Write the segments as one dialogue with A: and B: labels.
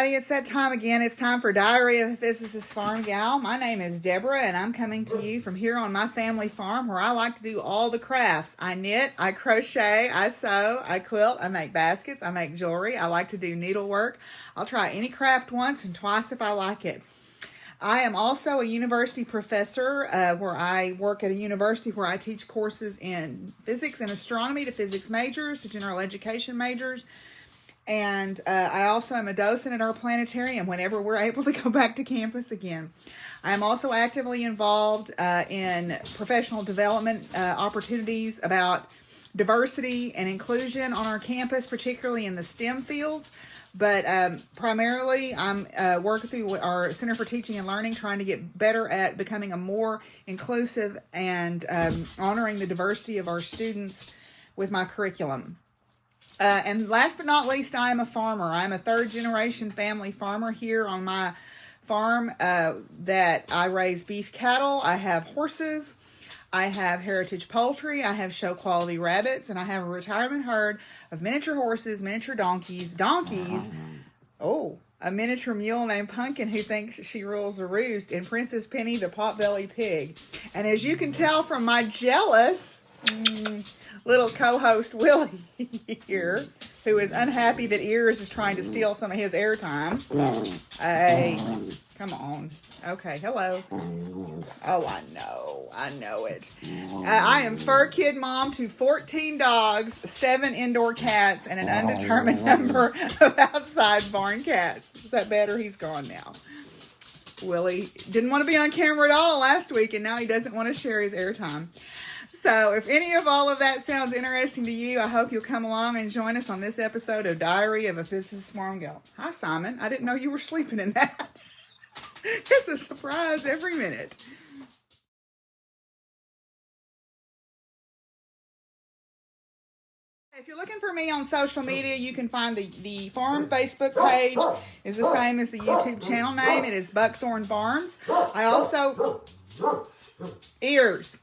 A: everybody. It's that time again. It's time for Diary of a Physicist Farmgal. My name is Deborah, and I'm coming to you from here on my family farm where I like to do all the crafts. I knit, I crochet, I sew, I quilt, I make baskets, I make jewelry. I like to do needlework. I'll try any craft once and twice if I like it. I am also a university professor where I work at a university where I teach courses in physics and astronomy to physics majors, to general education majors. And I also am a docent at our planetarium whenever we're able to go back to campus again. I am also actively involved in professional development opportunities about diversity and inclusion on our campus, particularly in the STEM fields. But primarily, I'm working through our Center for Teaching and Learning, trying to get better at becoming a more inclusive and honoring the diversity of our students with my curriculum. And last but not least, I am a farmer. I'm a third-generation family farmer here on my farm that I raise beef cattle. I have horses. I have heritage poultry. I have show-quality rabbits. And I have a retirement herd of miniature horses, miniature donkeys, a miniature mule named Pumpkin who thinks she rules the roost, and Princess Penny, the potbelly pig. And as you can tell from my jealous little co-host Willie here, who is unhappy that Ears is trying to steal some of his airtime. Hey, come on. Okay, hello. Oh, I know it. I am fur kid mom to 14 dogs, 7 indoor cats, and an undetermined number of outside barn cats. Is that better? He's gone now. Willie didn't want to be on camera at all last week, and now he doesn't want to share his airtime. So if any of all of that sounds interesting to you, I hope you'll come along and join us on this episode of Diary of a Physicist Farmgal. Hi, Simon. I didn't know you were sleeping in that. It's a surprise every minute. If you're looking for me on social media, you can find the farm Facebook page is the same as the YouTube channel name. It is Buckthorn Farms. I also... Ears.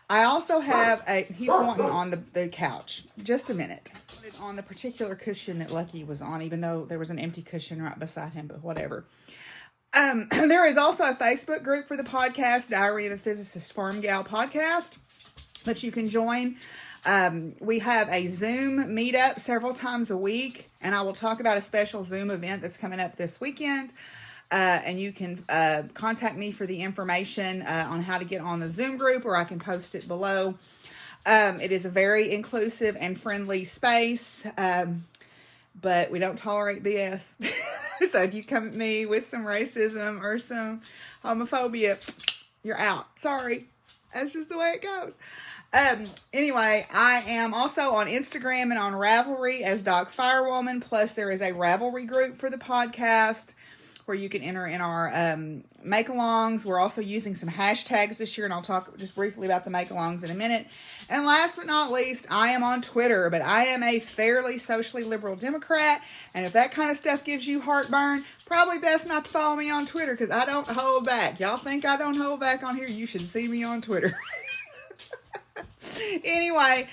A: I also have he's wanting on the couch. Just a minute. On the particular cushion that Lucky was on, even though there was an empty cushion right beside him, but whatever. There is also a Facebook group for the podcast, Diary of a Physicist Farmgal podcast, that you can join. We have a Zoom meetup several times a week, and I will talk about a special Zoom event that's coming up this weekend. And you can contact me for the information on how to get on the Zoom group, or I can post it below. It is a very inclusive and friendly space, but we don't tolerate BS. So if you come at me with some racism or some homophobia, you're out. Sorry. That's just the way it goes. Anyway, I am also on Instagram and on Ravelry as Dog Firewoman. Plus, there is a Ravelry group for the podcast where you can enter in our make-alongs. We're also using some hashtags this year, and I'll talk just briefly about the make-alongs in a minute. And last but not least, I am on Twitter, but I am a fairly socially liberal Democrat, and if that kind of stuff gives you heartburn, probably best not to follow me on Twitter, because I don't hold back. Y'all think I don't hold back on here? You should see me on Twitter. Anyway,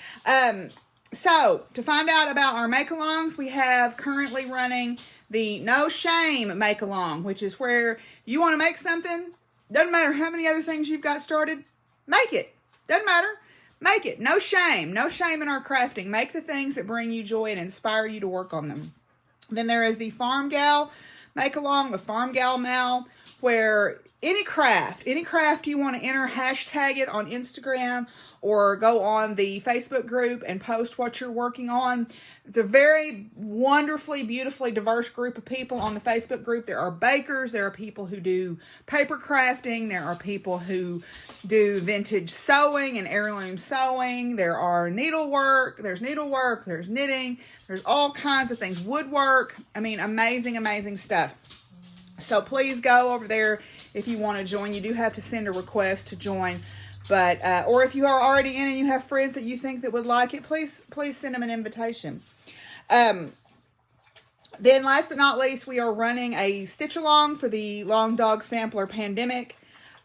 A: so to find out about our make-alongs, we have currently running the No Shame Make-Along, which is where you want to make something. Doesn't matter how many other things you've got started. Make it. Doesn't matter. Make it. No shame. No shame in our crafting. Make the things that bring you joy and inspire you to work on them. Then there is the Farmgal Make-Along, the Farmgal Mal, where any craft you want to enter, hashtag it on Instagram or go on the Facebook group and post what you're working on. It's a very wonderfully, beautifully diverse group of people on the Facebook group. There are bakers, there are people who do paper crafting, there are people who do vintage sewing and heirloom sewing, there are needlework, there's knitting, there's all kinds of things, woodwork. I mean, amazing, amazing stuff. So please go over there if you want to join. You do have to send a request to join. But, or if you are already in and you have friends that you think that would like it, please send them an invitation. Then last but not least, we are running a stitch along for the Long Dog Sampler Pandemic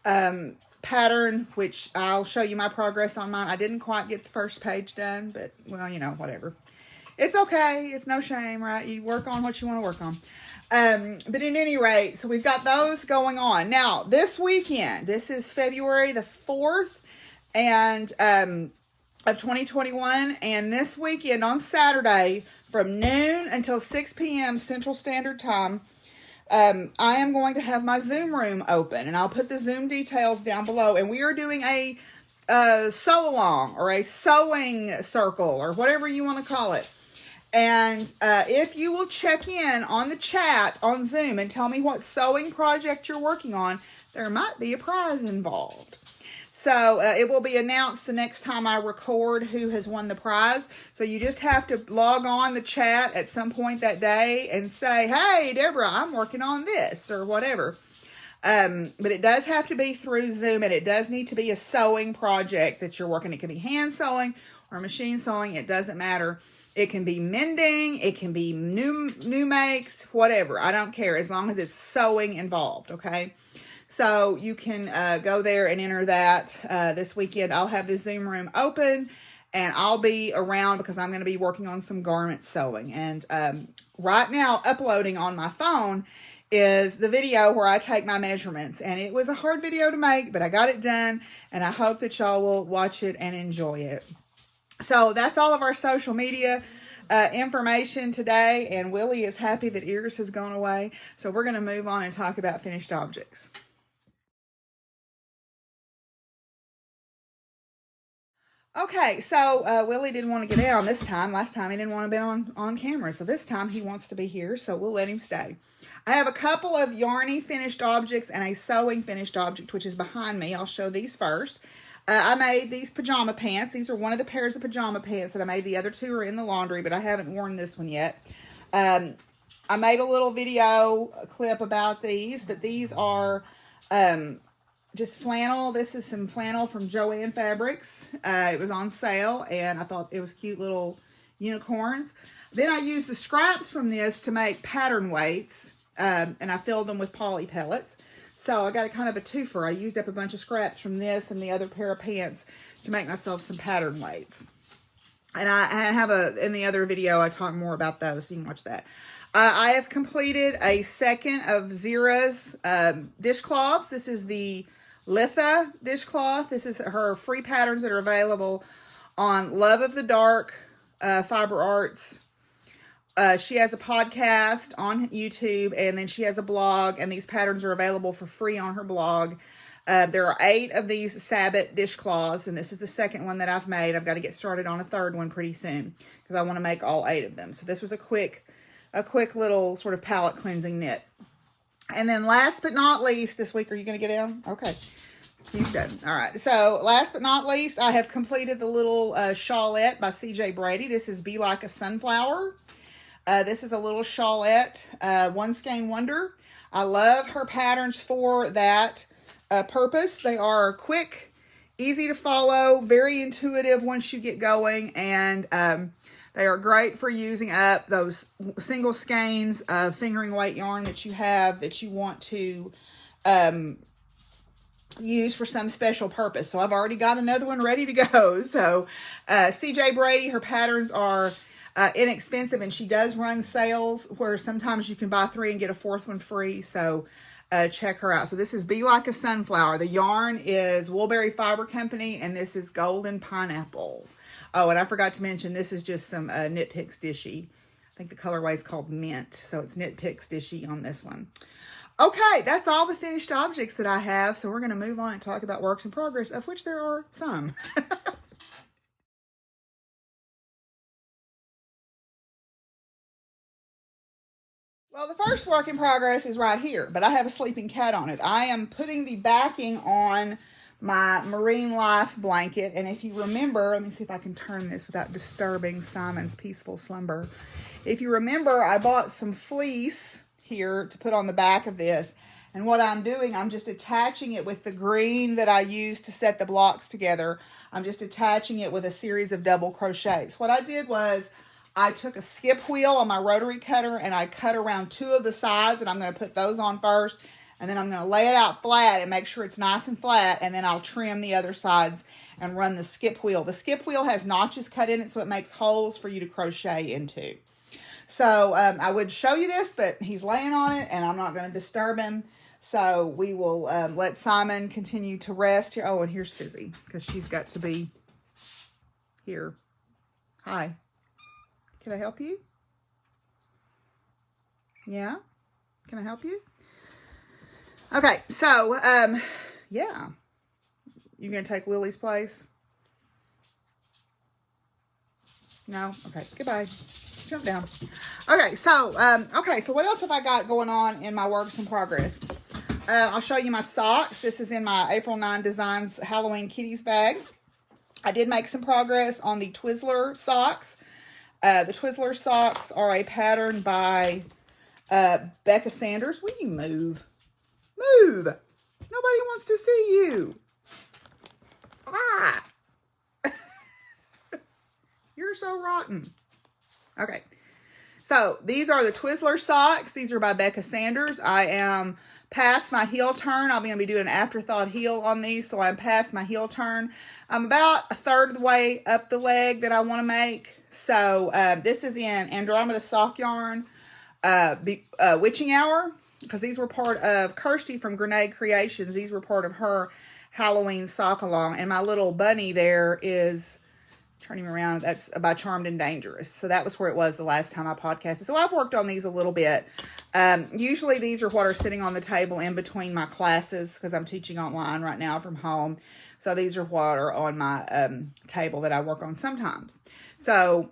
A: pattern, which I'll show you my progress on mine. I didn't quite get the first page done, but, well, you know, whatever. It's okay. It's no shame, right? You work on what you want to work on. But at any rate, so we've got those going on. Now, this weekend, this is February the 4th and of 2021. And this weekend on Saturday from noon until 6 p.m. Central Standard Time, I am going to have my Zoom room open. And I'll put the Zoom details down below. And we are doing a sew-along or a sewing circle or whatever you want to call it. And if you will check in on the chat on Zoom and tell me what sewing project you're working on, there might be a prize involved. So it will be announced the next time I record who has won the prize. So you just have to log on the chat at some point that day and say, hey, Deborah, I'm working on this or whatever. But it does have to be through Zoom, and it does need to be a sewing project that you're working. It can be hand sewing or machine sewing. It doesn't matter. It can be mending. It can be new makes, whatever. I don't care as long as it's sewing involved, okay? So you can go there and enter that this weekend. I'll have the Zoom room open, and I'll be around because I'm going to be working on some garment sewing. And right now, uploading on my phone is the video where I take my measurements. And it was a hard video to make, but I got it done, and I hope that y'all will watch it and enjoy it. So that's all of our social media information today, and Willie is happy that Ears has gone away. So we're going to move on and talk about finished objects. Okay, so Willie didn't want to get down this time. Last time he didn't want to be on camera, so this time he wants to be here, so we'll let him stay. I have a couple of yarny finished objects and a sewing finished object, which is behind me. I'll show these first. I made these pajama pants. These are one of the pairs of pajama pants that I made. The other two are in the laundry, but I haven't worn this one yet. I made a little video clip about these, but these are just flannel. This is some flannel from Joann Fabrics. It was on sale, and I thought it was cute little unicorns. Then I used the scraps from this to make pattern weights, and I filled them with poly pellets. So I got a kind of a twofer. I used up a bunch of scraps from this and the other pair of pants to make myself some pattern weights. And I have in the other video, I talk more about those, so you can watch that. I have completed a second of Zira's dishcloths. This is the Litha dishcloth. This is her free patterns that are available on Love of the Dark Fiber Arts. She has a podcast on YouTube, and then she has a blog, and these patterns are available for free on her blog. There are 8 of these Sabbath dishcloths, and this is the second one that I've made. I've got to get started on a third one pretty soon because I want to make all 8 of them. So this was a quick little sort of palette cleansing knit. And then last but not least, this week, are you going to get down? Okay. He's done. All right. So last but not least, I have completed the little shawlette by C.J. Brady. This is Be Like a Sunflower. This is a little shawlette, One Skein Wonder. I love her patterns for that purpose. They are quick, easy to follow, very intuitive once you get going, and they are great for using up those single skeins of fingering weight yarn that you have that you want to use for some special purpose. So I've already got another one ready to go. So C.J. Brady, her patterns are inexpensive, and she does run sales where sometimes you can buy 3 and get a 4th one free. So check her out. So this is Be Like a Sunflower. The yarn is Woolberry Fiber Company, and this is Golden Pineapple. Oh, and I forgot to mention, this is just some Knit Picks Dishy. I think the colorway is called Mint, so it's Knit Picks Dishy on this one. Okay, that's all the finished objects that I have. So we're going to move on and talk about works in progress, of which there are some. Well, the first work in progress is right here, but I have a sleeping cat on it. I am putting the backing on my Marine Life blanket, and if you remember, let me see if I can turn this without disturbing Simon's peaceful slumber. If you remember, I bought some fleece here to put on the back of this, and what I'm doing, I'm just attaching it with the green that I used to set the blocks together. I'm just attaching it with a series of double crochets. What I did was I took a skip wheel on my rotary cutter and I cut around 2 of the sides, and I'm going to put those on first, And then I'm going to lay it out flat and make sure it's nice and flat. And then I'll trim the other sides and run the skip wheel. The skip wheel has notches cut in it, so it makes holes for you to crochet into. So I would show you this, but he's laying on it, and I'm not going to disturb him. So we will let Simon continue to rest here. Oh, and here's Fizzy, because she's got to be here. Hi. Can I help you? Yeah? Can I help you? Okay, so, yeah. You going to take Willie's place? No? Okay, goodbye. Jump down. Okay, so what else have I got going on in my works in progress? I'll show you my socks. This is in my April 9 Designs Halloween Kitties bag. I did make some progress on the Twizzler Socks. The Twizzler Socks are a pattern by Becca Sanders. Will you move? Move! Nobody wants to see you. Ah! You're so rotten. Okay. So, these are the Twizzler Socks. These are by Becca Sanders. I am past my heel turn. I'm going to be doing an afterthought heel on these, so I'm past my heel turn. I'm about a third of the way up the leg that I want to make. So, this is in Andromeda Sock Yarn, Witching Hour, because these were part of Kirsty from Grenade Creations. These were part of her Halloween sock along. And my little bunny there is, turn him around, that's by Charmed and Dangerous. So that was where it was the last time I podcasted. So I've worked on these a little bit. Usually these are what are sitting on the table in between my classes, because I'm teaching online right now from home. So these are what are on my table that I work on sometimes. So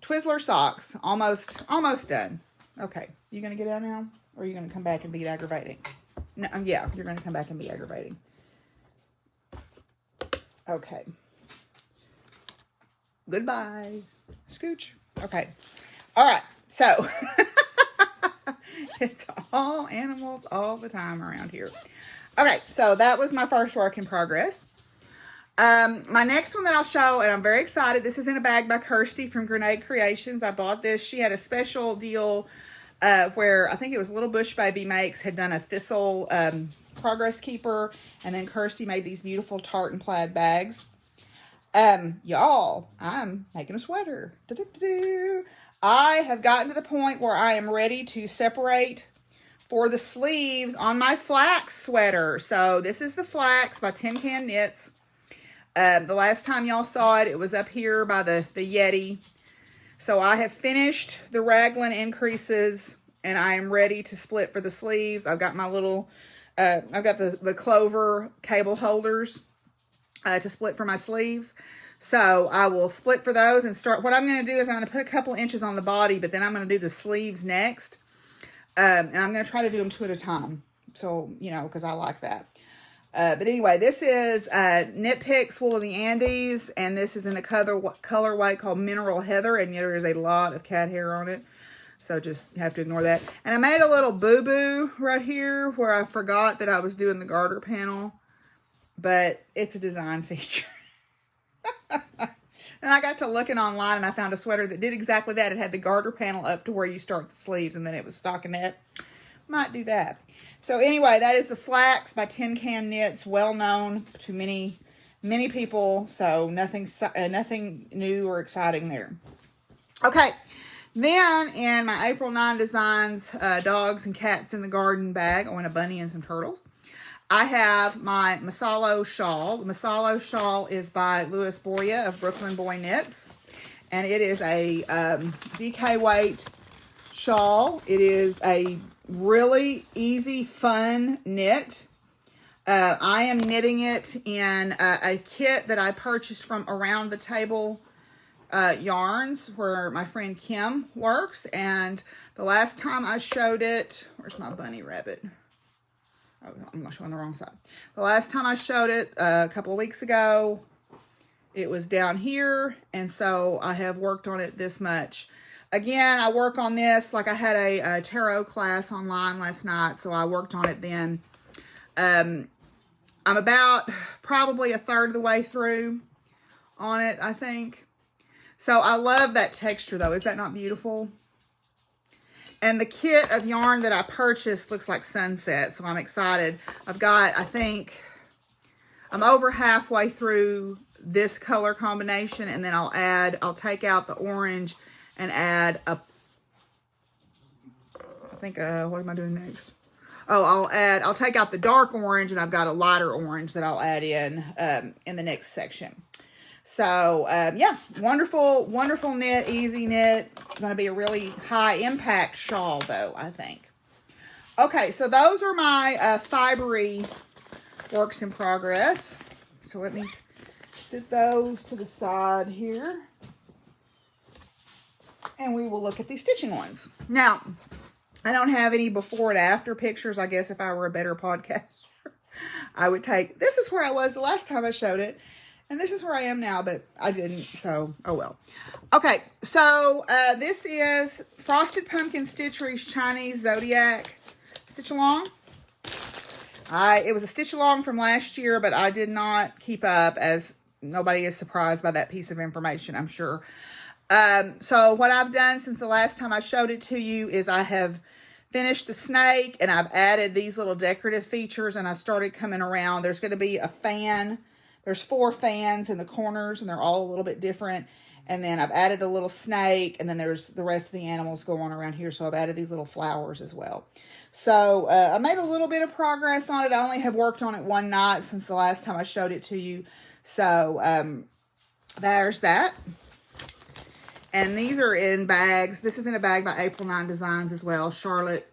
A: Twizzler Socks, almost done. Okay, you going to get out now? Or are you going to come back and be aggravating? No, yeah, you're going to come back and be aggravating. Okay. Goodbye. Scooch. Okay. All right. So, it's all animals all the time around here. Okay. So, that was my first work in progress. My next one that I'll show, and I'm very excited. This is in a bag by Kirsty from Grenade Creations. I bought this. She had a special deal where I think it was Little Bush Baby Makes had done a thistle progress keeper, and then Kirsty made these beautiful tartan plaid bags. Y'all, I'm making a sweater. I have gotten to the point where I am ready to separate for the sleeves on my flax sweater. So this is the flax by Tin Can Knits. The last time y'all saw it, it was up here by the Yeti. So I have finished the raglan increases, and I am ready to split for the sleeves. I've got my little, I've got the clover cable holders to split for my sleeves. So I will split for those and start. What I'm going to do is I'm going to put a couple inches on the body, but then I'm going to do the sleeves next. And I'm going to try to do them 2 at a time. So, you know, because I like that. But anyway, this is Knit Picks Wool of the Andes, and this is in the colorway called Mineral Heather, and there is a lot of cat hair on it, so just have to ignore that. And I made a little boo-boo right here where I forgot that I was doing the garter panel, but it's a design feature. And I got to looking online, and I found a sweater that did exactly that. It had the garter panel up to where you start the sleeves, and then it was stockinette. Might do that. So anyway, that is the flax by Tin Can Knits, well known to many people. So nothing new or exciting there. Okay, then in my April 9 Designs Dogs and Cats in the Garden bag, I want a bunny and some turtles. I have my Masalo shawl. The Masalo shawl is by Louis Boya of Brooklyn Boy Knits, and it is a DK weight shawl. It is a really easy, fun knit. I am knitting it in a kit that I purchased from Around the Table Yarns, where my friend Kim works. And the last time I showed it, where's my bunny rabbit? Oh, I'm not showing the wrong side. The last time I showed it a couple of weeks ago, it was down here, and so I have worked on it this much. Again, I work on this, like I had a tarot class online last night, so I worked on it then. I'm about probably a third of the way through on it, I think. So I love that texture, though. Is that not beautiful? And the kit of yarn that I purchased looks like sunset, so I'm excited. I've got, I think, I'm over halfway through this color combination, and then I'll take out the orange and add a, I think, what am I doing next? Oh, I'll take out the dark orange, and I've got a lighter orange that I'll add in the next section. So, yeah, wonderful, wonderful knit, easy knit. Going to be a really high impact shawl, though, I think. Okay, so those are my fibery works in progress. So let me sit those to the side here. And we will look at these stitching ones. Now, I don't have any before and after pictures. I guess if I were a better podcaster, I would take, this is where I was the last time I showed it. And this is where I am now, but I didn't, so, oh well. Okay, so this is Frosted Pumpkin Stitchery's Chinese Zodiac Stitch Along. It was a stitch along from last year, but I did not keep up, as nobody is surprised by that piece of information, I'm sure. So what I've done since the last time I showed it to you is I have finished the snake, and I've added these little decorative features, and I started coming around. There's going to be a fan. There's 4 fans in the corners, and they're all a little bit different. And then I've added a little snake, and then there's the rest of the animals go on around here. So I've added these little flowers as well. So I made a little bit of progress on it. I only have worked on it one night since the last time I showed it to you. So there's that. And these are in bags. This is in a bag by April 9 Designs as well. Charlotte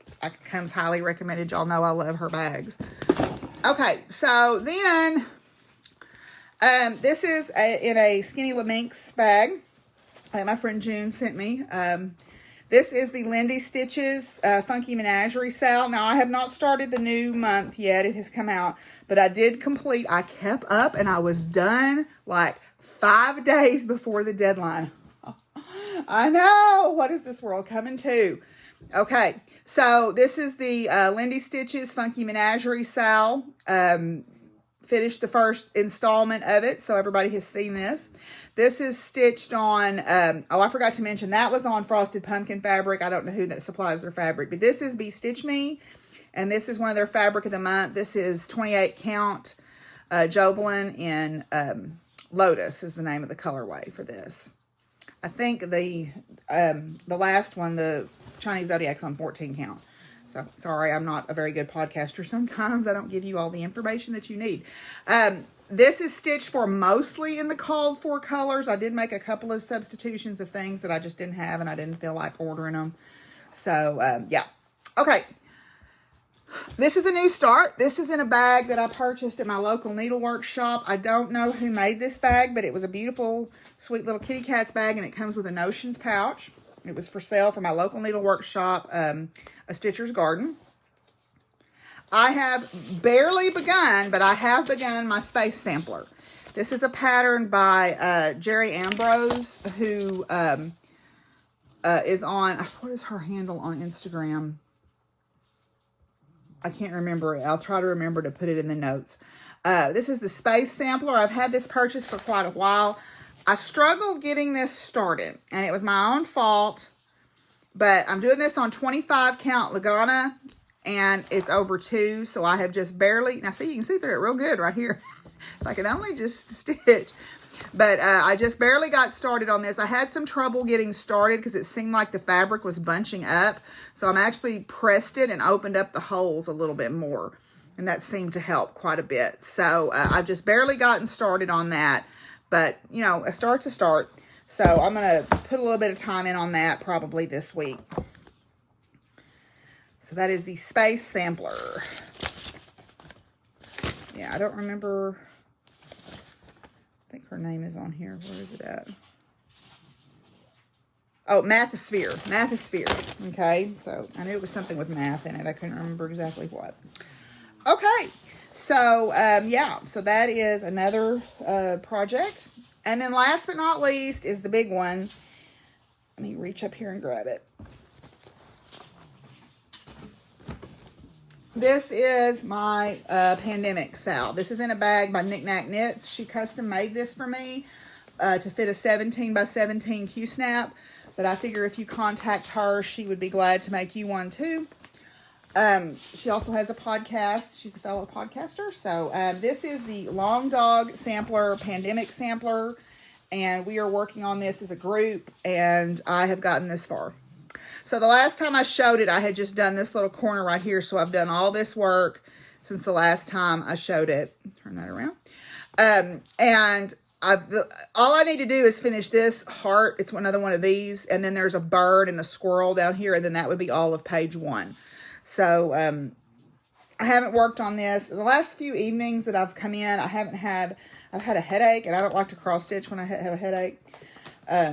A: comes highly recommended. Y'all know I love her bags. Okay, so then this is in a Skinny Laminx bag. My friend June sent me. This is the Lindy Stitches Funky Menagerie sale. Now, I have not started the new month yet. It has come out. But I did complete. I kept up and I was done like 5 days before the deadline. I know. What is this world coming to? Okay. So, this is the Lindy Stitches Funky Menagerie sale. Finished the first installment of it, so everybody has seen this. This is stitched on, oh, I forgot to mention, that was on Frosted Pumpkin fabric. I don't know who that supplies their fabric, but this is Be Stitch Me, and this is one of their fabric of the month. This is 28 count Joblin in Lotus is the name of the colorway for this. I think the last one, the Chinese Zodiac's on 14 count. So, sorry, I'm not a very good podcaster. Sometimes I don't give you all the information that you need. This is stitched for mostly in the called for colors. I did make a couple of substitutions of things that I just didn't have, and I didn't feel like ordering them. So, yeah. Okay. This is a new start. This is in a bag that I purchased at my local needlework shop. I don't know who made this bag, but it was a beautiful, sweet little kitty cat's bag, and it comes with a Notions pouch. It was for sale from my local needlework shop, A Stitcher's Garden. I have barely begun, but I have begun my space sampler. This is a pattern by Jerry Ambrose, who is on, what is her handle on Instagram? I can't remember it. I'll try to remember to put it in the notes. This is the space sampler. I've had this purchased for quite a while. I struggled getting this started, and it was my own fault, but I'm doing this on 25 count Lagana, and it's over 2, so I have just barely, now see, you can see through it real good right here. If I could only just stitch, but I just barely got started on this. I had some trouble getting started because it seemed like the fabric was bunching up, so I'm actually pressed it and opened up the holes a little bit more, and that seemed to help quite a bit. So I've just barely gotten started on that. But, you know, a start's a start. So I'm going to put a little bit of time in on that probably this week. So that is the space sampler. Yeah, I don't remember. I think her name is on here. Where is it at? Oh, Mathosphere. Mathosphere. Okay, so I knew it was something with math in it. I couldn't remember exactly what. Okay. So, yeah, so that is another project. And then last but not least is the big one. Let me reach up here and grab it. This is my pandemic salve. This is in a bag by Knick Knack Knits. She custom made this for me to fit a 17 by 17 Q-snap. but I figure if you contact her, she would be glad to make you one too. She also has a podcast. She's a fellow podcaster. So this is the Long Dog Sampler, Pandemic Sampler, and we are working on this as a group, and I have gotten this far. So the last time I showed it, I had just done this little corner right here, so I've done all this work since the last time I showed it. Turn that around. And all I need to do is finish this heart. It's another one of these, and then there's a bird and a squirrel down here, and then that would be all of page 1. So I haven't worked on this. The last few evenings that I've come in, I've had a headache, and I don't like to cross stitch when I have a headache.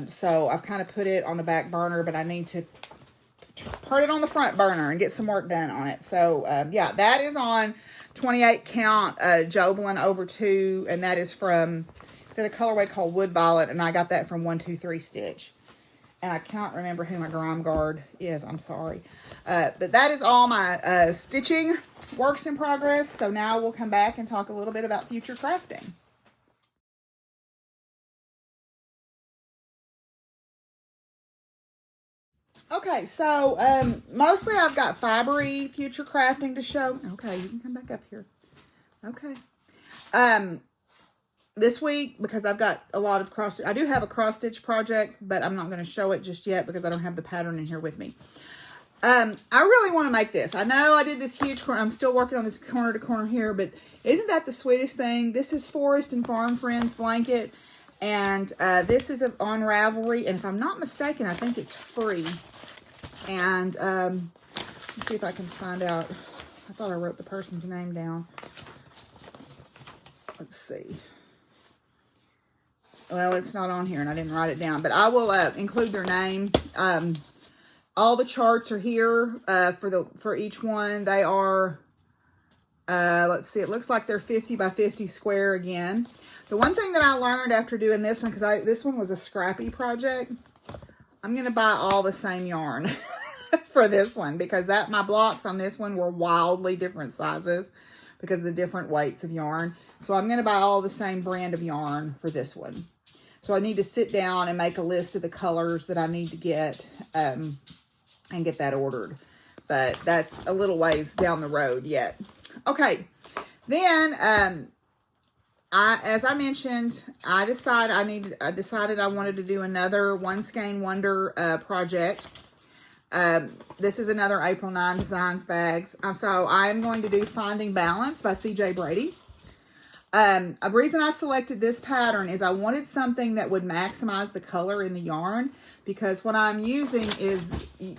A: So I've kind of put it on the back burner, but I need to put it on the front burner and get some work done on it. So yeah, that is on 28 count Joblin over 2, and that is from, it's in a colorway called Wood Violet, and I got that from 123 Stitch. And I cannot remember who my grime guard is, I'm sorry. But that is all my stitching works in progress. So now we'll come back and talk a little bit about future crafting. Okay, so mostly I've got fibery future crafting to show. Okay, you can come back up here. Okay. This week, because I've got a lot of I do have a cross stitch project, but I'm not going to show it just yet because I don't have the pattern in here with me. I really want to make this. I know I did this huge corner. I'm still working on this corner to corner here, but isn't that the sweetest thing? This is Forest and Farm Friends blanket, and this is on Ravelry, and if I'm not mistaken, I think it's free. And let's see if I can find out. I thought I wrote the person's name down. Let's see. Well, it's not on here, and I didn't write it down, but I will include their name. All the charts are here for each one. They are, let's see, it looks like they're 50 by 50 square again. The one thing that I learned after doing this one, because this one was a scrappy project, I'm going to buy all the same yarn for this one, because my blocks on this one were wildly different sizes because of the different weights of yarn. So I'm going to buy all the same brand of yarn for this one. So I need to sit down and make a list of the colors that I need to get and get that ordered. But that's a little ways down the road yet. Okay, then as I mentioned, I decided I wanted to do another One Skein Wonder project. This is another April 9 Designs bags. So I'm going to do Finding Balance by CJ Brady. A reason I selected this pattern is I wanted something that would maximize the color in the yarn, because what I'm using is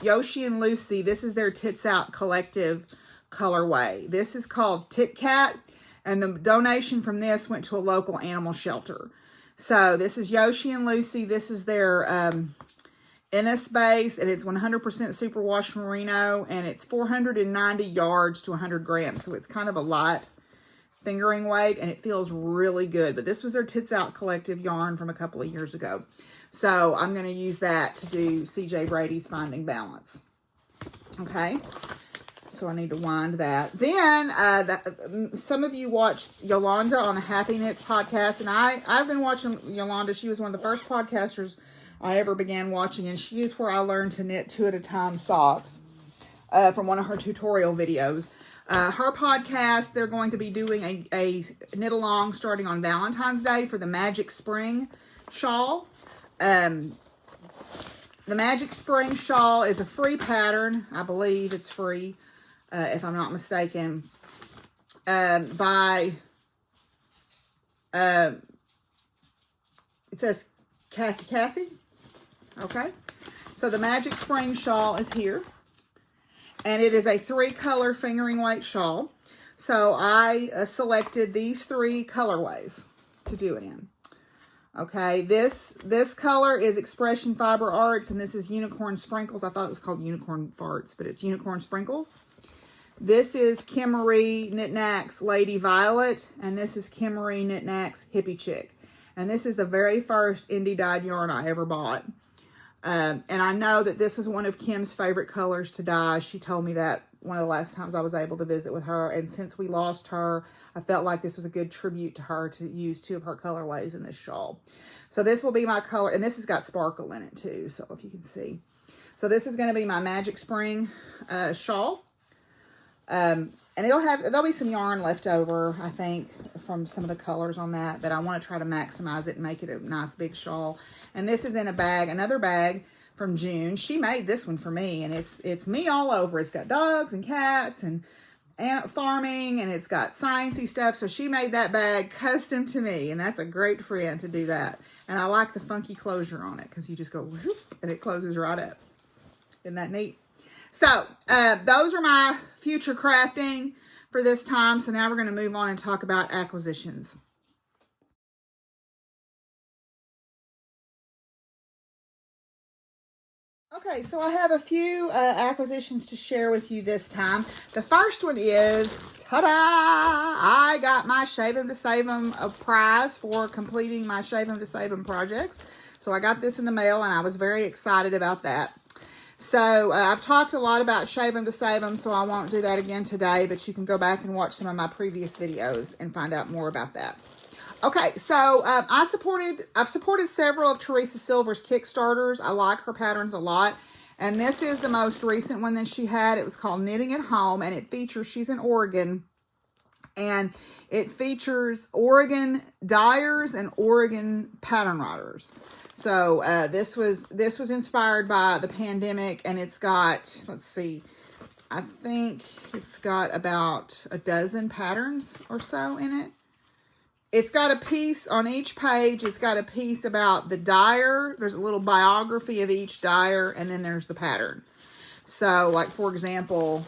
A: Yoshi and Lucy. This is their Tits Out Collective colorway. This is called Tit Cat, and the donation from this went to a local animal shelter. So this is Yoshi and Lucy. This is their NS base, and it's 100% superwash merino, and it's 490 yards to 100 grams. So it's kind of a light fingering weight, and it feels really good. But this was their Tits Out Collective yarn from a couple of years ago. So I'm going to use that to do CJ Brady's Finding Balance. Okay. So I need to wind that. Then some of you watched Yolanda on the Happy Knits podcast, and I've been watching Yolanda. She was one of the first podcasters I ever began watching, and she is where I learned to knit 2 at a time socks from one of her tutorial videos. Her podcast, they're going to be doing a knit along starting on Valentine's Day for the Magic Spring Shawl. The Magic Spring Shawl is a free pattern. I believe it's free, if I'm not mistaken, by, it says Kathy. Okay. So the Magic Spring Shawl is here. And it is a 3-color fingering weight shawl. So I selected these 3 colorways to do it in. Okay, this color is Expression Fiber Arts, and this is Unicorn Sprinkles. I thought it was called Unicorn Farts, but it's Unicorn Sprinkles. This is Kim Marie Knit Knacks Lady Violet, and this is Kim Marie Knit Knacks Hippie Chick. And this is the very first indie dyed yarn I ever bought. And I know that this is one of Kim's favorite colors to dye. She told me that one of the last times I was able to visit with her. And since we lost her, I felt like this was a good tribute to her to use 2 of her colorways in this shawl. So this will be my color, and this has got sparkle in it too, so if you can see. So this is going to be my Magic Spring shawl. And there'll be some yarn left over, I think, from some of the colors on that, but I want to try to maximize it and make it a nice big shawl. And this is in a bag, another bag from June. She made this one for me, and it's me all over. It's got dogs and cats and farming, and it's got sciencey stuff. So she made that bag custom to me, and that's a great friend to do that. And I like the funky closure on it because you just go whoop, and it closes right up. Isn't that neat? So those are my future crafting for this time. So now we're going to move on and talk about acquisitions. Okay, so I have a few acquisitions to share with you this time. The first one is, ta-da! I got my Shave 'em to Save 'em prize for completing my Shave 'em to Save 'em projects. So I got this in the mail, and I was very excited about that. So I've talked a lot about Shave 'em to Save 'em, so I won't do that again today, but you can go back and watch some of my previous videos and find out more about that. Okay, so I've supported several of Teresa Silver's Kickstarters. I like her patterns a lot. And this is the most recent one that she had. It was called Knitting at Home, and it features, she's in Oregon, and it features Oregon dyers and Oregon pattern writers. So this was inspired by the pandemic, and it's got, let's see, I think it's got about a dozen patterns or so in it. It's got a piece on each page. It's got a piece about the dyer. There's a little biography of each dyer, and then there's the pattern. So, like, for example,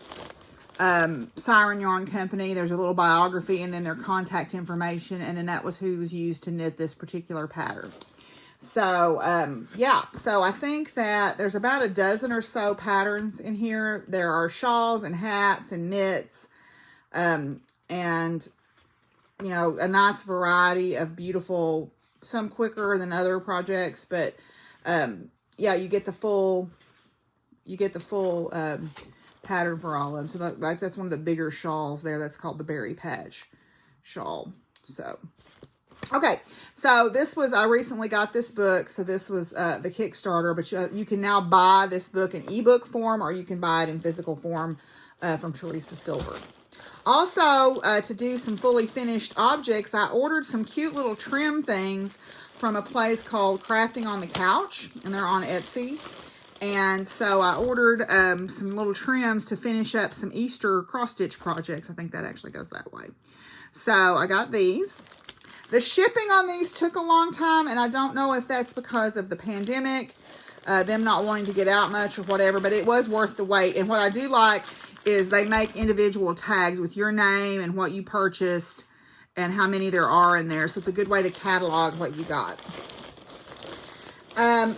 A: Siren Yarn Company, there's a little biography, and then their contact information, and then that was who was used to knit this particular pattern. So, yeah. So, I think that there's about a dozen or so patterns in here. There are shawls and hats and knits, and you know, a nice variety of beautiful, some quicker than other projects, but yeah, you get the full pattern for all of them. So that's one of the bigger shawls there. That's called the Berry Patch shawl. So, okay. So I recently got this book. So this was the Kickstarter, but you can now buy this book in ebook form, or you can buy it in physical form from Teresa Silver. Also, to do some fully finished objects, I ordered some cute little trim things from a place called Crafting on the Couch, and they're on Etsy. And so I ordered some little trims to finish up some Easter cross-stitch projects. I think that actually goes that way. So I got these. The shipping on these took a long time, and I don't know if that's because of the pandemic, them not wanting to get out much or whatever, but it was worth the wait. And what I do like is they make individual tags with your name and what you purchased and how many there are in there. So it's a good way to catalog what you got.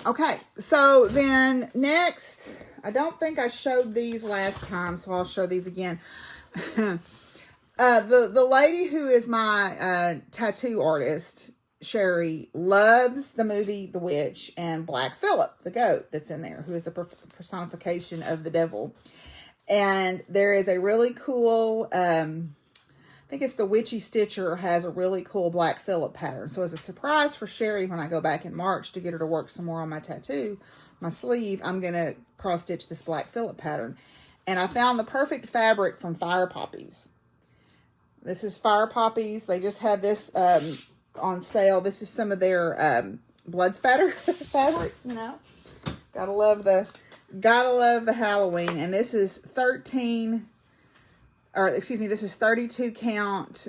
A: Okay, so then next, I don't think I showed these last time, so I'll show these again. The lady who is my tattoo artist, Sherry, loves the movie The Witch and Black Phillip, the goat that's in there, who is the personification of the devil. And there is a really cool, I think it's the Witchy Stitcher has a really cool Black Phillip pattern. So as a surprise for Sherry, when I go back in March to get her to work some more on my tattoo, my sleeve, I'm going to cross stitch this Black Phillip pattern. And I found the perfect fabric from Fire Poppies. This is Fire Poppies. They just had this on sale. This is some of their blood spatter fabric, you know. Gotta love the Halloween. And this is 32 count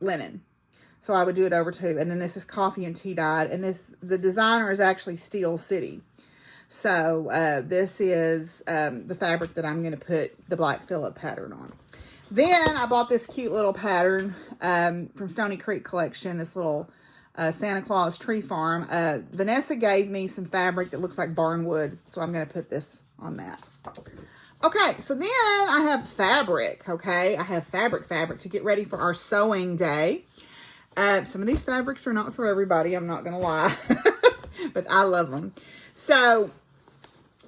A: linen. So I would do it over 2. And then this is coffee and tea dyed. And the designer is actually Steel City. So this is the fabric that I'm going to put the Black Phillip pattern on. Then I bought this cute little pattern from Stony Creek Collection, this little Santa Claus Tree Farm. Vanessa gave me some fabric that looks like barnwood, so I'm going to put this on that. Okay, so then I have fabric, okay? I have fabric to get ready for our sewing day. Some of these fabrics are not for everybody, I'm not going to lie, but I love them. So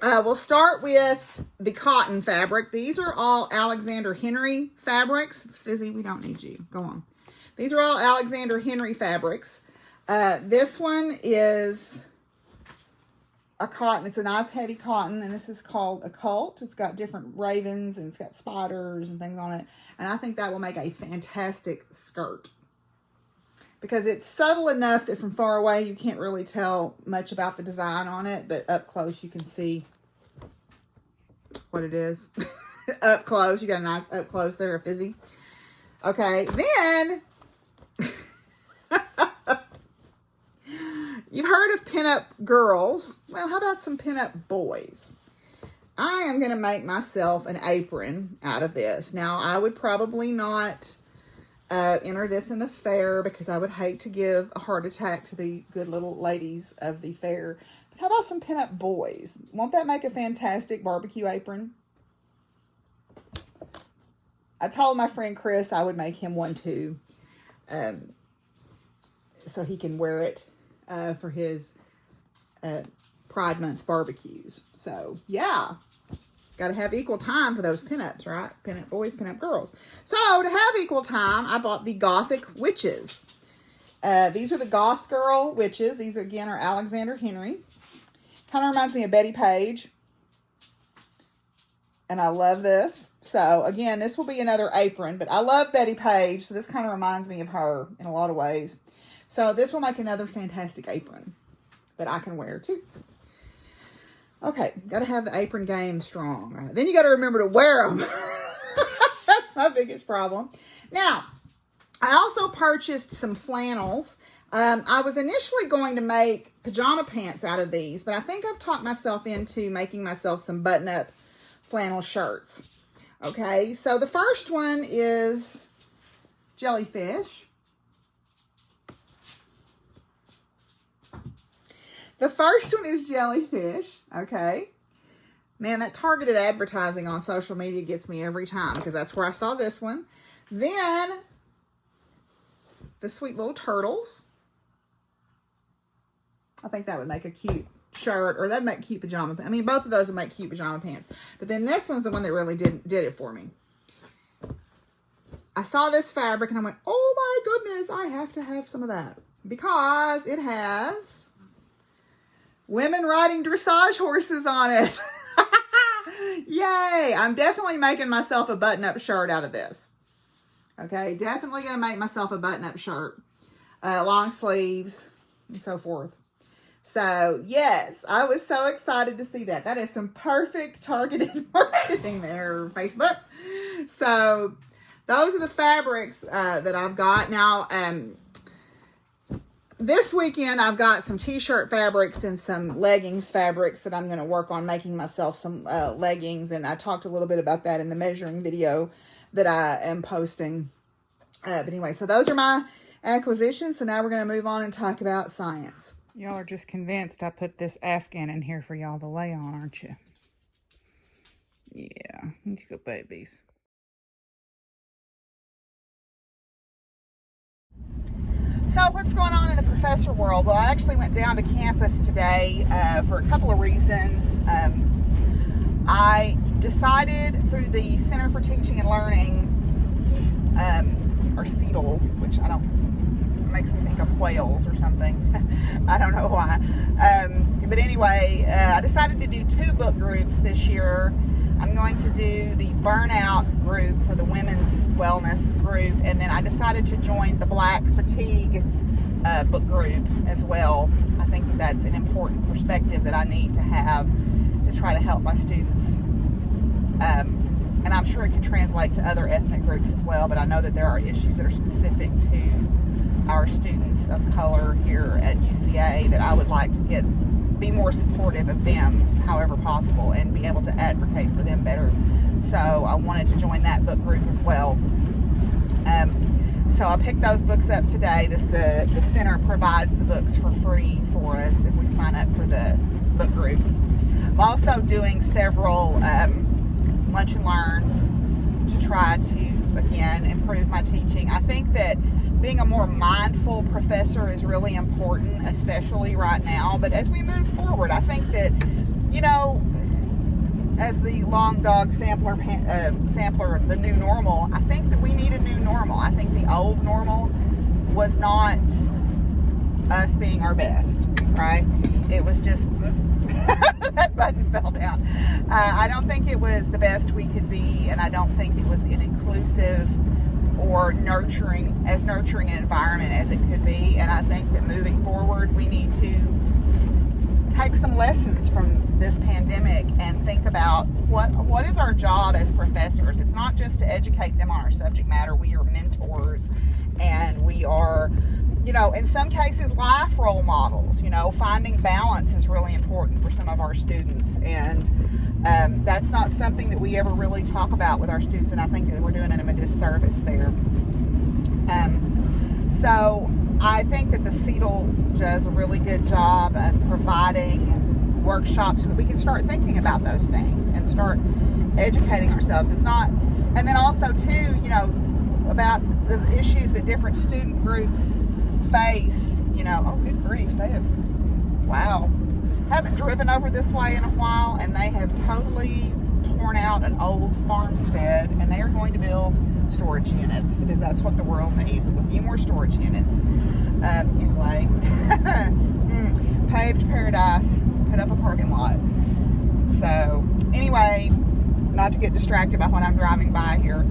A: We'll start with the cotton fabric. These are all Alexander Henry fabrics. Fizzy, we don't need you. Go on. These are all Alexander Henry fabrics. This one is a cotton. It's a nice heavy cotton, and this is called Occult. It's got different ravens, and it's got spiders and things on it. And I think that will make a fantastic skirt, because it's subtle enough that from far away you can't really tell much about the design on it, but up close you can see what it is. Up close, you got a nice up close there, Fizzy. Okay, then you've heard of pinup girls. Well, how about some pinup boys? I am going to make myself an apron out of this. Now, I would probably not enter this in the fair, because I would hate to give a heart attack to the good little ladies of the fair. But how about some pinup boys? Won't that make a fantastic barbecue apron? I told my friend Chris I would make him one too, so he can wear it for his Pride Month barbecues. So, yeah. Got to have equal time for those pinups, right? Pinup boys, pinup girls. So, to have equal time, I bought the Gothic Witches. These are the Goth Girl Witches. These, again, are Alexander Henry. Kind of reminds me of Betty Page. And I love this. So, again, this will be another apron. But I love Betty Page, so this kind of reminds me of her in a lot of ways. So, this will make another fantastic apron that I can wear, too. Okay, got to have the apron game strong. Right? Then you got to remember to wear them. That's my biggest problem. Now, I also purchased some flannels. I was initially going to make pajama pants out of these, but I think I've talked myself into making myself some button-up flannel shirts. Okay, so the first one is jellyfish. The first one is jellyfish, okay? Man, that targeted advertising on social media gets me every time, because that's where I saw this one. Then, the sweet little turtles. I think that would make a cute shirt, or that'd make cute pajama pants. I mean, both of those would make cute pajama pants. But then this one's the one that really did it for me. I saw this fabric, and I went, oh my goodness, I have to have some of that. Because it has women riding dressage horses on it. Yay! I'm definitely making myself a button-up shirt out of this. Okay, definitely going to make myself a button-up shirt. Long sleeves and so forth. So, yes, I was so excited to see that. That is some perfect targeted marketing there, Facebook. So, those are the fabrics that I've got. Now, this weekend, I've got some t-shirt fabrics and some leggings fabrics that I'm going to work on making myself some leggings. And I talked a little bit about that in the measuring video that I am posting. But anyway, so those are my acquisitions. So now we're going to move on and talk about science. Y'all are just convinced I put this Afghan in here for y'all to lay on, aren't you? Yeah, you go babies. So what's going on in the professor world? Well, I actually went down to campus today for a couple of reasons. I decided through the Center for Teaching and Learning, or CETL, which makes me think of whales or something. I don't know why. But anyway, I decided to do 2 book groups this year. I'm going to do the burnout group for the women's wellness group, and then I decided to join the black fatigue book group as well. I think that that's an important perspective that I need to have to try to help my students. And I'm sure it can translate to other ethnic groups as well, but I know that there are issues that are specific to our students of color here at UCA that I would like to be more supportive of them however possible and be able to advocate for them better. So I wanted to join that book group as well. So I picked those books up today. The center provides the books for free for us if we sign up for the book group. I'm also doing several lunch and learns to try to, again, improve my teaching. I think that being a more mindful professor is really important, especially right now. But as we move forward, I think that, as the long dog sampler, the new normal, I think that we need a new normal. I think the old normal was not us being our best, right? It was just, oops, that button fell down. I don't think it was the best we could be, and I don't think it was an inclusive or nurturing an environment as it could be. And I think that moving forward, we need to take some lessons from this pandemic and think about what is our job as professors. It's not just to educate them on our subject matter. We are mentors, and we are, in some cases, life role models. Finding balance is really important for some of our students, and that's not something that we ever really talk about with our students, and I think that we're doing them a disservice there. So I think that the CETL does a really good job of providing workshops so that we can start thinking about those things and start educating ourselves. It's not, and then also too, about the issues that different student groups face. Oh, good grief, they have, wow, haven't driven over this way in a while, and they have totally torn out an old farmstead, and they are going to build storage units, because that's what the world needs, is a few more storage units. Anyway, paved paradise, put up a parking lot. So anyway, not to get distracted by what I'm driving by here,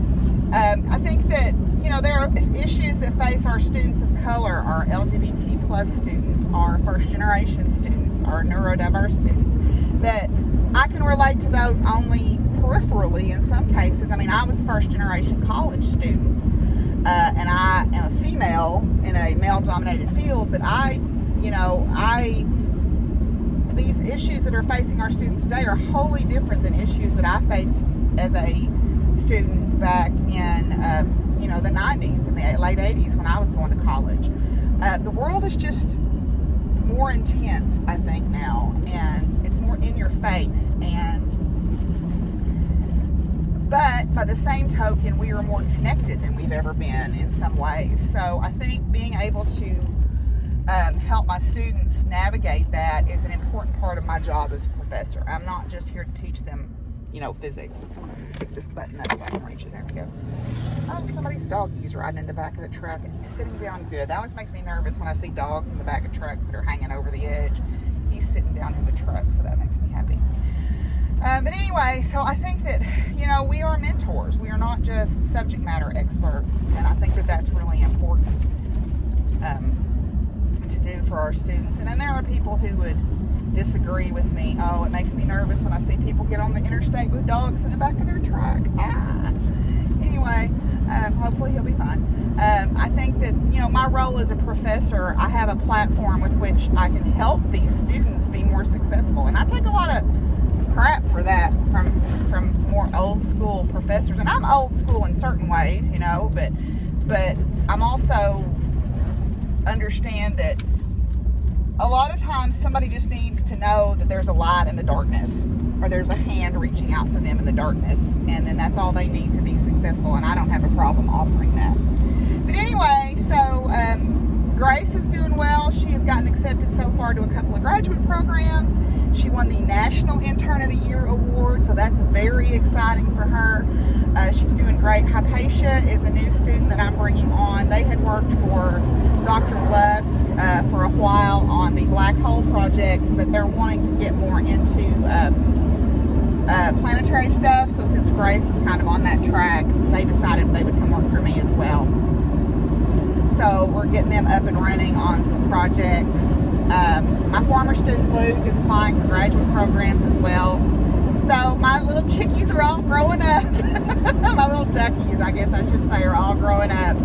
A: I think that there are issues that face our students of color, our LGBT plus students, our first generation students, our neurodiverse students, that I can relate to those only peripherally in some cases. I mean, I was a first generation college student, and I am a female in a male dominated field, but these issues that are facing our students today are wholly different than issues that I faced as a student back in the 90s and the late 80s when I was going to college. The world is just more intense, I think, now, and it's more in your face, but by the same token, we are more connected than we've ever been in some ways. So I think being able to help my students navigate that is an important part of my job as a professor. I'm not just here to teach them physics. I'm going to pick this button up if I can reach it. There we go. Oh, somebody's doggy's riding in the back of the truck, and he's sitting down good. That always makes me nervous when I see dogs in the back of trucks that are hanging over the edge. He's sitting down in the truck, so that makes me happy. But anyway, so I think that, we are mentors. We are not just subject matter experts, and I think that that's really important to do for our students. And then there are people who would disagree with me. Oh, it makes me nervous when I see people get on the interstate with dogs in the back of their truck. Anyway, hopefully he'll be fine. I think that, my role as a professor, I have a platform with which I can help these students be more successful. And I take a lot of crap for that from more old school professors. And I'm old school in certain ways, but I'm also understand that a lot of times somebody just needs to know that there's a light in the darkness, or there's a hand reaching out for them in the darkness, and then that's all they need to be successful, and I don't have a problem offering that. But anyway, so Grace is doing well. She has gotten accepted so far to a couple of graduate programs. She won the National Intern of the Year Award, so that's very exciting for her. She's doing great. Hypatia is a new student that I'm bringing on. They had worked for Dr. Lusk for a while on the Black Hole Project, but they're wanting to get more into planetary stuff. So since Grace was kind of on that track, they decided they would come work for me as well. So we're getting them up and running on some projects. My former student Luke is applying for graduate programs as well. So my little chickies are all growing up. My little duckies, I guess I should say, are all growing up.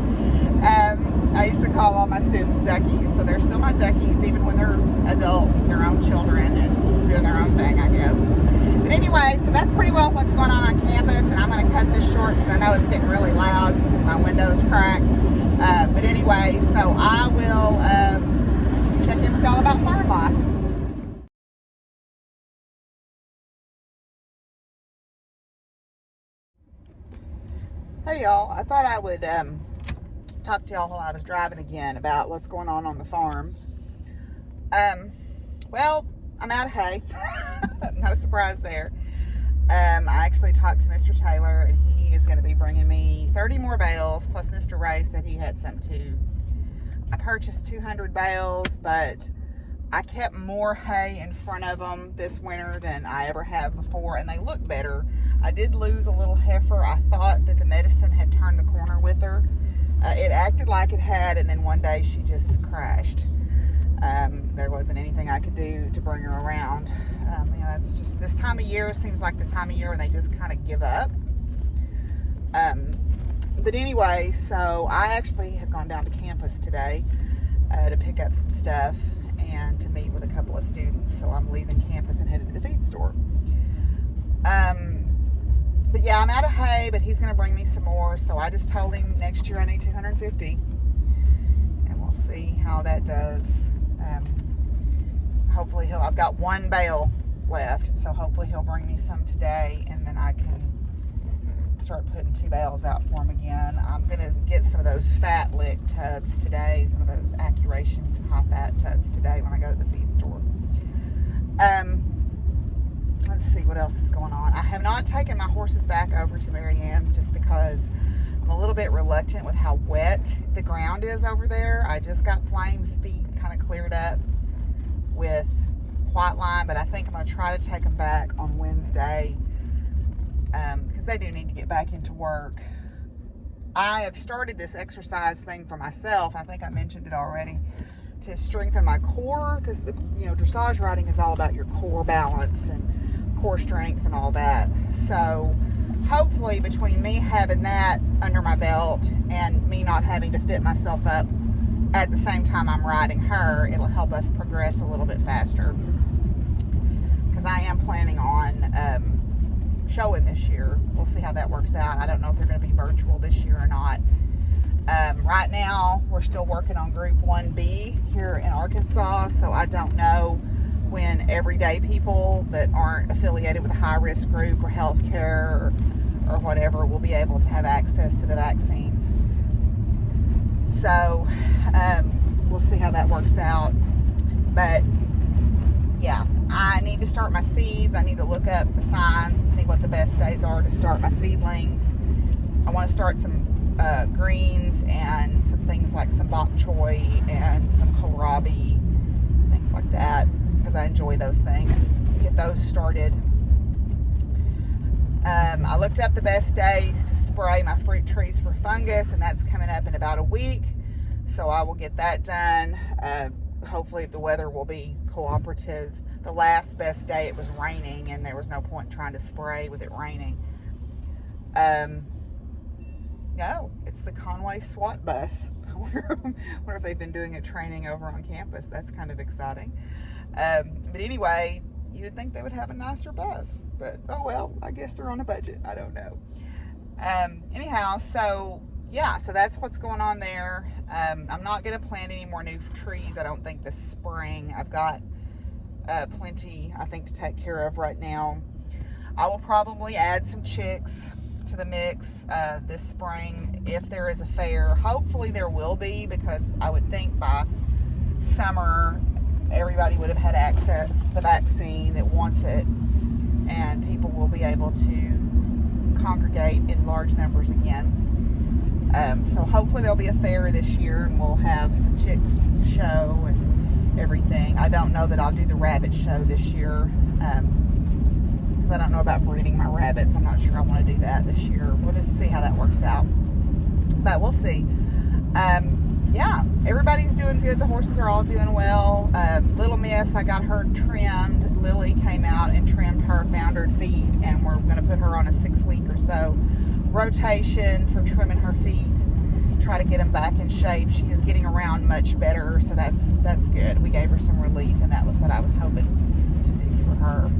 A: I used to call all my students duckies, so they're still my duckies even when they're adults with their own children and doing their own thing, I guess. But anyway, so that's pretty well what's going on campus, and I'm going to cut this short because I know it's getting really loud because my window is cracked. But anyway, so I will check in with y'all about farm life. Hey y'all, I thought I would talk to y'all while I was driving again about what's going on the farm. Well, I'm out of hay. No surprise there. I actually talked to Mr. Taylor, and he is going to be bringing me 30 more bales, plus Mr. Ray said he had some too. I purchased 200 bales, but I kept more hay in front of them this winter than I ever have before, and they look better. I did lose a little heifer. I thought that the medicine had turned the corner with her. It acted like it had, and then one day she just crashed. There wasn't anything I could do to bring her around. You know, that's just, this time of year seems like the time of year when they just kind of give up. But anyway, so I actually have gone down to campus today to pick up some stuff and to meet with a couple of students. So I'm leaving campus and headed to the feed store. But yeah, I'm out of hay, but he's going to bring me some more. So I just told him next year I need 250. And we'll see how that does. Hopefully I've got one bale left. So hopefully he'll bring me some today, and then I can start putting 2 bales out for him again. I'm going to get some of those fat lick tubs today, some of those Accuration high fat tubs today when I go to the feed store. Let's see what else is going on. I have not taken my horses back over to Mary Ann's just because I'm a little bit reluctant with how wet the ground is over there. I just got Flame's feet kind of cleared up with White Line, but I think I'm going to try to take them back on Wednesday because they do need to get back into work. I have started this exercise thing for myself. I think I mentioned it already, to strengthen my core, because the dressage riding is all about your core balance and core strength and all that. So hopefully between me having that under my belt and me not having to fit myself up at the same time I'm riding her, it'll help us progress a little bit faster, because I am planning on showing this year. We'll see how that works out. I don't know if they're going to be virtual this year or not. Right now we're still working on Group 1B here in Arkansas, so I don't know when everyday people that aren't affiliated with a high-risk group or healthcare or whatever will be able to have access to the vaccines. So we'll see how that works out. But yeah, I need to start my seeds. I need to look up the signs and see what the best days are to start my seedlings. I want to start some greens and some things like some bok choy and some kohlrabi, things like that, because I enjoy those things. Get those started. I looked up the best days to spray my fruit trees for fungus, and that's coming up in about a week, so I will get that done. Hopefully the weather will be cooperative. The last best day it was raining, and there was no point trying to spray with it raining. No, it's the Conway SWAT bus. I wonder if they've been doing a training over on campus. That's kind of exciting. But anyway, you would think they would have a nicer bus, but oh well, I guess they're on a budget. I don't know. Anyhow, so yeah, so that's what's going on there. I'm not going to plant any more new trees, I don't think, this spring. I've got plenty, I think, to take care of right now. I will probably add some chicks to the mix this spring if there is a fair. Hopefully there will be, because I would think by summer everybody would have had access to the vaccine that wants it, and people will be able to congregate in large numbers again. So hopefully there'll be a fair this year, and we'll have some chicks to show and everything. I don't know that I'll do the rabbit show this year, because I don't know about breeding my rabbits. I'm not sure I want to do that this year. We'll just see how that works out, but we'll see. Yeah, everybody's doing good. The horses are all doing well. Little Miss, I got her trimmed. Lily came out and trimmed her foundered feet, and we're going to put her on a 6-week or so rotation for trimming her feet, try to get them back in shape. She is getting around much better, so that's good. We gave her some relief, and that was what I was hoping to do for her.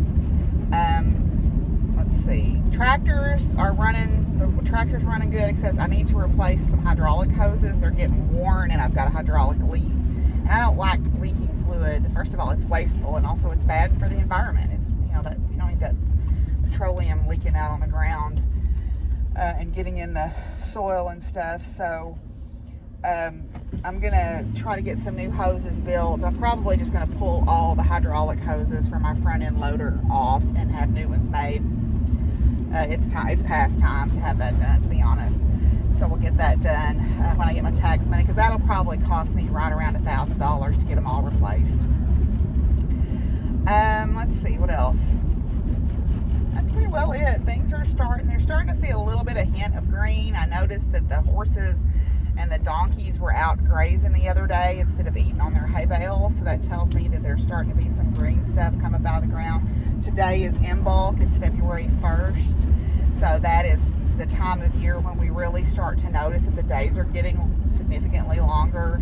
A: Let's see. Tractors are running. The tractor's running good, except I need to replace some hydraulic hoses. They're getting worn, and I've got a hydraulic leak. And I don't like leaking fluid. First of all, it's wasteful, and also it's bad for the environment. It's, that you don't need that petroleum leaking out on the ground and getting in the soil and stuff. So I'm gonna try to get some new hoses built. I'm probably just gonna pull all the hydraulic hoses from my front end loader off and have new ones made. It's past time to have that done, to be honest. So we'll get that done when I get my tax money, because that'll probably cost me right around $1,000 to get them all replaced. Let's see what else. That's pretty well it. Things are starting. They're starting to see a little bit of hint of green. I noticed that the horses and the donkeys were out grazing the other day instead of eating on their hay bale. So that tells me that there's starting to be some green stuff come up out of the ground. Today is Imbolc. It's February 1st. So that is the time of year when we really start to notice that the days are getting significantly longer.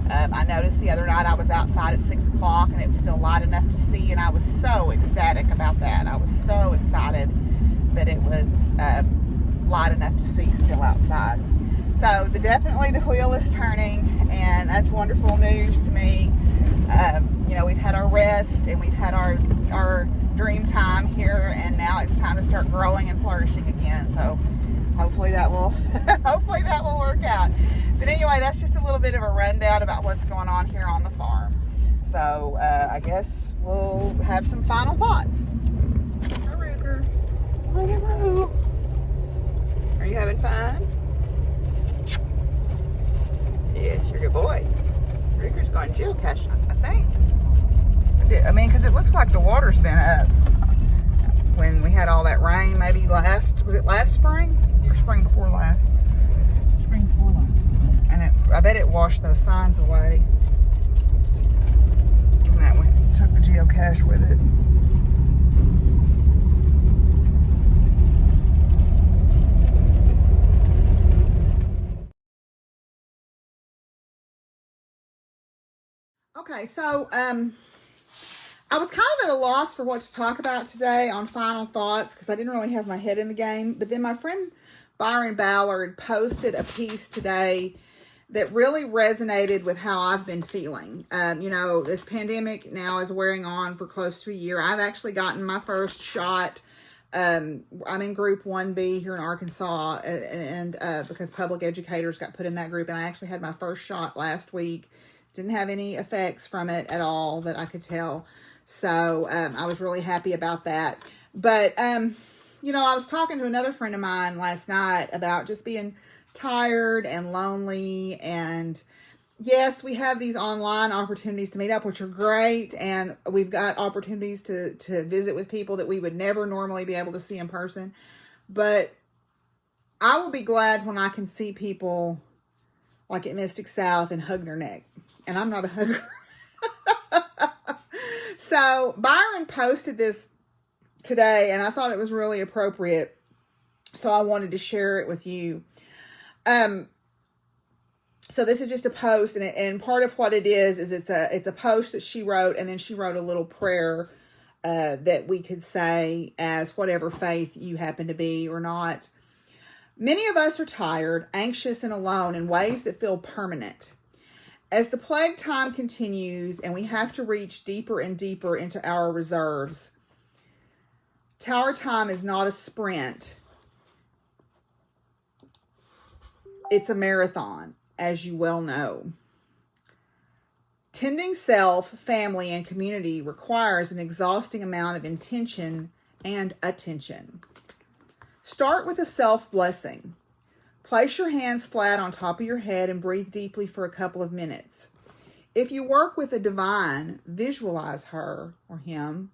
A: I noticed the other night I was outside at 6 o'clock and it was still light enough to see, and I was so ecstatic about that. I was so excited that it was light enough to see still outside. So definitely the wheel is turning, and that's wonderful news to me. We've had our rest and we've had our dream time here, and now it's time to start growing and flourishing again. So hopefully that will hopefully that will work out. But anyway, that's just a little bit of a rundown about what's going on here on the farm. So I guess we'll have some final thoughts. Hi, Ruger. Hi, Roo. Are you having fun? Yes, you're a good boy. Ruger's going geocache, I think. Because it looks like the water's been up when we had all that rain. Maybe was it last spring? Or spring before last? Spring before last. And I bet it washed those signs away. And that took the geocache with it. Okay, so I was kind of at a loss for what to talk about today on Final Thoughts, because I didn't really have my head in the game. But then my friend Byron Ballard posted a piece today that really resonated with how I've been feeling. This pandemic now is wearing on for close to a year. I've actually gotten my first shot. I'm in Group 1B here in Arkansas, and because public educators got put in that group, and I actually had my first shot last week. Didn't have any effects from it at all that I could tell. So I was really happy about that. But, I was talking to another friend of mine last night about just being tired and lonely. And yes, we have these online opportunities to meet up, which are great. And we've got opportunities to visit with people that we would never normally be able to see in person. But I will be glad when I can see people like at Mystic South and hug their neck. And I'm not a hugger. So Byron posted this today, and I thought it was really appropriate. So I wanted to share it with you. So this is just a post, and part of what it is it's a post that she wrote, and then she wrote a little prayer that we could say as whatever faith you happen to be or not. Many of us are tired, anxious, and alone in ways that feel permanent. As the plague time continues and we have to reach deeper and deeper into our reserves, tower time is not a sprint. It's a marathon, as you well know. Tending self, family, and community requires an exhausting amount of intention and attention. Start with a self-blessing. Place your hands flat on top of your head and breathe deeply for a couple of minutes. If you work with the divine, visualize her or him.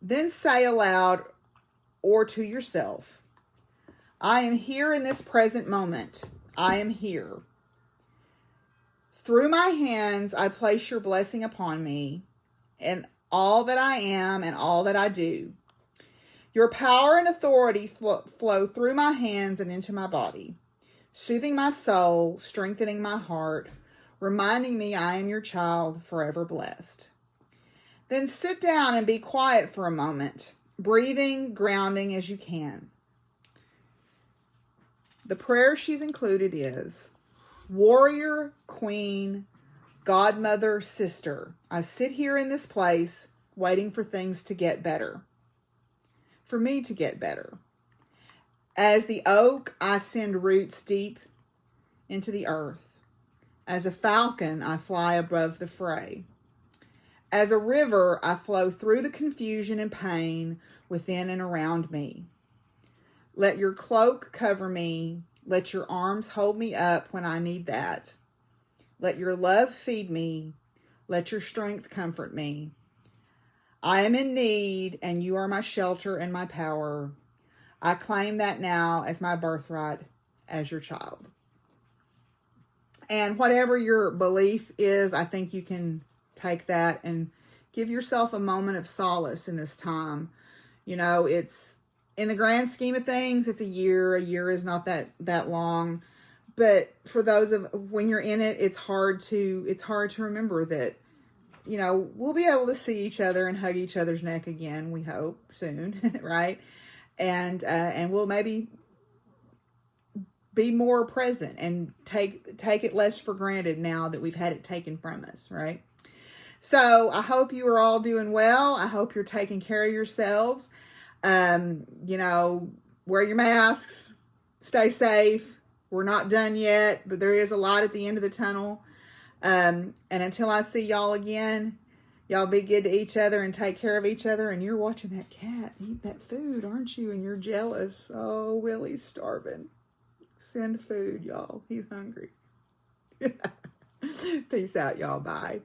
A: Then say aloud or to yourself, I am here in this present moment. I am here. Through my hands, I place your blessing upon me and all that I am and all that I do. Your power and authority flow through my hands and into my body, soothing my soul, strengthening my heart, reminding me I am your child, forever blessed. Then sit down and be quiet for a moment, breathing, grounding as you can. The prayer she's included is, Warrior, Queen, Godmother, Sister, I sit here in this place waiting for things to get better. For me to get better. As the oak, I send roots deep into the earth. As a falcon, I fly above the fray. As a river, I flow through the confusion and pain within and around me. Let your cloak cover me. Let your arms hold me up when I need that. Let your love feed me. Let your strength comfort me. I am in need, and you are my shelter and my power. I claim that now as my birthright as your child. And whatever your belief is, I think you can take that and give yourself a moment of solace in this time. You know, it's, in the grand scheme of things, it's a year. A year is not that long. But for those of, when you're in it, it's hard to remember that, you know, we'll be able to see each other and hug each other's neck again, we hope, soon, right? And we'll maybe be more present and take it less for granted now that we've had it taken from us, right? So I hope you are all doing well. I hope you're taking care of yourselves. You know, wear your masks, stay safe. We're not done yet, but there is a light at the end of the tunnel. And until I see y'all again, y'all be good to each other and take care of each other. And you're watching that cat eat that food, aren't you? And you're jealous. Oh, Willie's starving. Send food, y'all. He's hungry. Peace out, y'all. Bye.